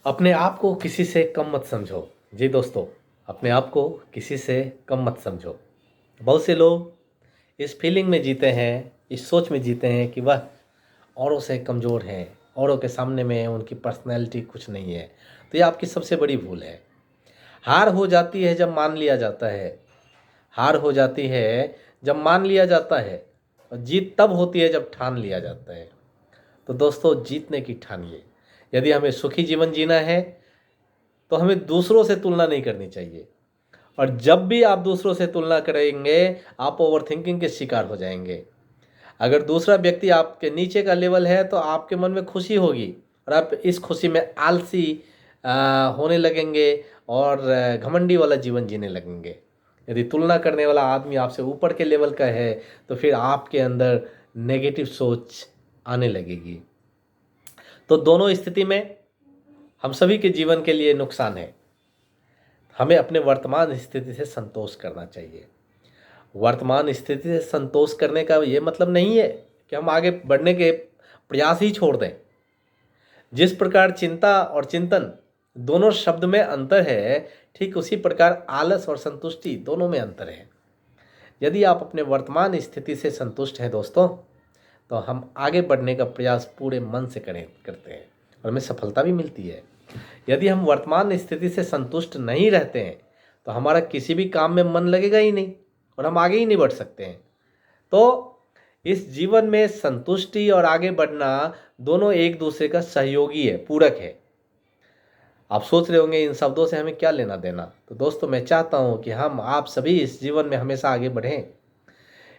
अपने आप को किसी से कम मत समझो। जी दोस्तों, अपने आप को किसी से कम मत समझो। बहुत से लोग इस फीलिंग में जीते हैं, इस सोच में जीते हैं कि वह औरों से कमज़ोर हैं, औरों के सामने में उनकी पर्सनैलिटी कुछ नहीं है। तो ये आपकी सबसे बड़ी भूल है। हार हो जाती है जब मान लिया जाता है। हार हो जाती है जब मान लिया जाता है, और जीत तब होती है जब ठान लिया जाता है। तो दोस्तों, जीतने की ठानिए। यदि हमें सुखी जीवन जीना है तो हमें दूसरों से तुलना नहीं करनी चाहिए। और जब भी आप दूसरों से तुलना करेंगे, आप ओवरथिंकिंग के शिकार हो जाएंगे। अगर दूसरा व्यक्ति आपके नीचे का लेवल है तो आपके मन में खुशी होगी, और आप इस खुशी में आलसी होने लगेंगे और घमंडी वाला जीवन जीने लगेंगे। यदि तुलना करने वाला आदमी आपसे ऊपर के लेवल का है तो फिर आपके अंदर नेगेटिव सोच आने लगेगी। तो दोनों स्थिति में हम सभी के जीवन के लिए नुकसान है। हमें अपने वर्तमान स्थिति से संतोष करना चाहिए। वर्तमान स्थिति से संतोष करने का ये मतलब नहीं है कि हम आगे बढ़ने के प्रयास ही छोड़ दें। जिस प्रकार चिंता और चिंतन दोनों शब्द में अंतर है, ठीक उसी प्रकार आलस और संतुष्टि दोनों में अंतर है। यदि आप अपने वर्तमान स्थिति से संतुष्ट हैं दोस्तों, तो हम आगे बढ़ने का प्रयास पूरे मन से करते हैं और हमें सफलता भी मिलती है। यदि हम वर्तमान स्थिति से संतुष्ट नहीं रहते हैं तो हमारा किसी भी काम में मन लगेगा ही नहीं और हम आगे ही नहीं बढ़ सकते हैं। तो इस जीवन में संतुष्टि और आगे बढ़ना दोनों एक दूसरे का सहयोगी है, पूरक है। आप सोच रहे होंगे इन शब्दों से हमें क्या लेना देना। तो दोस्तों, मैं चाहता हूं कि हम आप सभी इस जीवन में हमेशा आगे बढ़ें।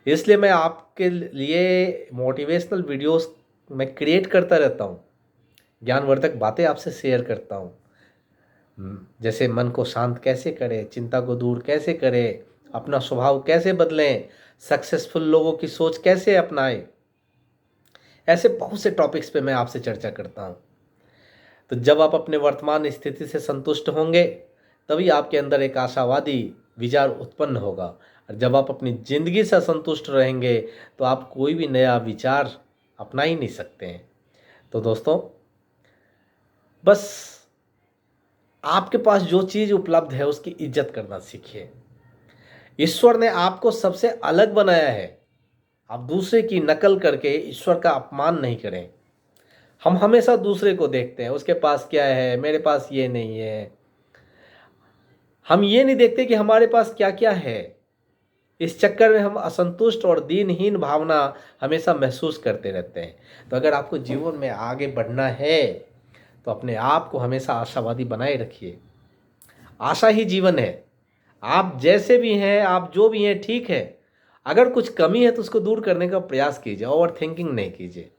इसलिए मैं आपके लिए मोटिवेशनल वीडियोस मैं क्रिएट करता रहता हूं, ज्ञानवर्धक बातें आपसे शेयर करता हूं। जैसे मन को शांत कैसे करें, चिंता को दूर कैसे करें, अपना स्वभाव कैसे बदलें, सक्सेसफुल लोगों की सोच कैसे अपनाएं। ऐसे बहुत से टॉपिक्स पे मैं आपसे चर्चा करता हूं। तो जब आप अपने वर्तमान स्थिति से संतुष्ट होंगे, तभी आपके अंदर एक आशावादी विचार उत्पन्न होगा। और जब आप अपनी ज़िंदगी से संतुष्ट रहेंगे तो आप कोई भी नया विचार अपना ही नहीं सकते हैं। तो दोस्तों, बस आपके पास जो चीज़ उपलब्ध है उसकी इज्जत करना सीखिए। ईश्वर ने आपको सबसे अलग बनाया है। आप दूसरे की नकल करके ईश्वर का अपमान नहीं करें। हम हमेशा दूसरे को देखते हैं, उसके पास क्या है, मेरे पास ये नहीं है। हम ये नहीं देखते कि हमारे पास क्या क्या है। इस चक्कर में हम असंतुष्ट और दीनहीन भावना हमेशा महसूस करते रहते हैं। तो अगर आपको जीवन में आगे बढ़ना है तो अपने आप को हमेशा आशावादी बनाए रखिए। आशा ही जीवन है। आप जैसे भी हैं, आप जो भी हैं, ठीक है। अगर कुछ कमी है तो उसको दूर करने का प्रयास कीजिए, ओवर थिंकिंग नहीं कीजिए।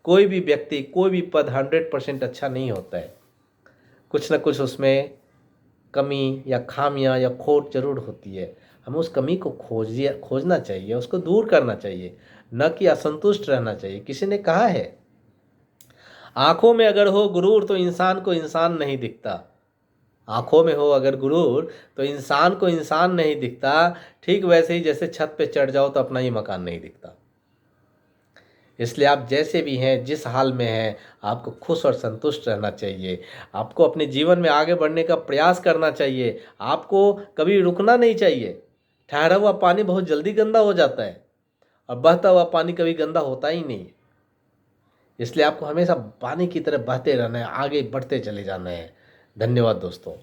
कोई भी व्यक्ति, कोई भी पद 100% अच्छा नहीं होता है। कुछ ना कुछ उसमें कमी या खामियां या खोट जरूर होती है। हमें उस कमी को खोजना चाहिए, उसको दूर करना चाहिए, न कि असंतुष्ट रहना चाहिए। किसी ने कहा है, आंखों में अगर हो गुरूर तो इंसान को इंसान नहीं दिखता। आंखों में हो अगर गुरूर तो इंसान को इंसान नहीं दिखता। ठीक वैसे ही जैसे छत पे चढ़ जाओ तो अपना ही मकान नहीं दिखता। इसलिए आप जैसे भी हैं, जिस हाल में हैं, आपको खुश और संतुष्ट रहना चाहिए। आपको अपने जीवन में आगे बढ़ने का प्रयास करना चाहिए। आपको कभी रुकना नहीं चाहिए। ठहरा हुआ पानी बहुत जल्दी गंदा हो जाता है और बहता हुआ पानी कभी गंदा होता ही नहीं। इसलिए आपको हमेशा पानी की तरह बहते रहना है, आगे बढ़ते चले जाना है। धन्यवाद दोस्तों।